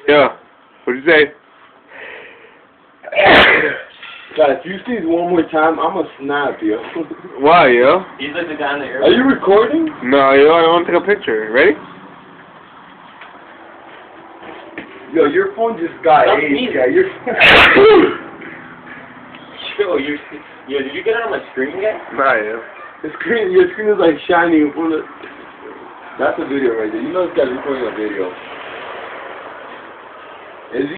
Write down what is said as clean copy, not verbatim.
Yeah. What'd you say? Guys, if you see this one more time, I'm gonna snap you. Why, yo? He's like the guy in the air. Are you recording? No, yo, I want to take a picture. Ready? Yo, your phone just got AIDS, guy. Your Yo, did you get it on my screen yet? Nah, yo. your screen is like shining in front of. That's a video right there. You know this guy's recording a video. Is he?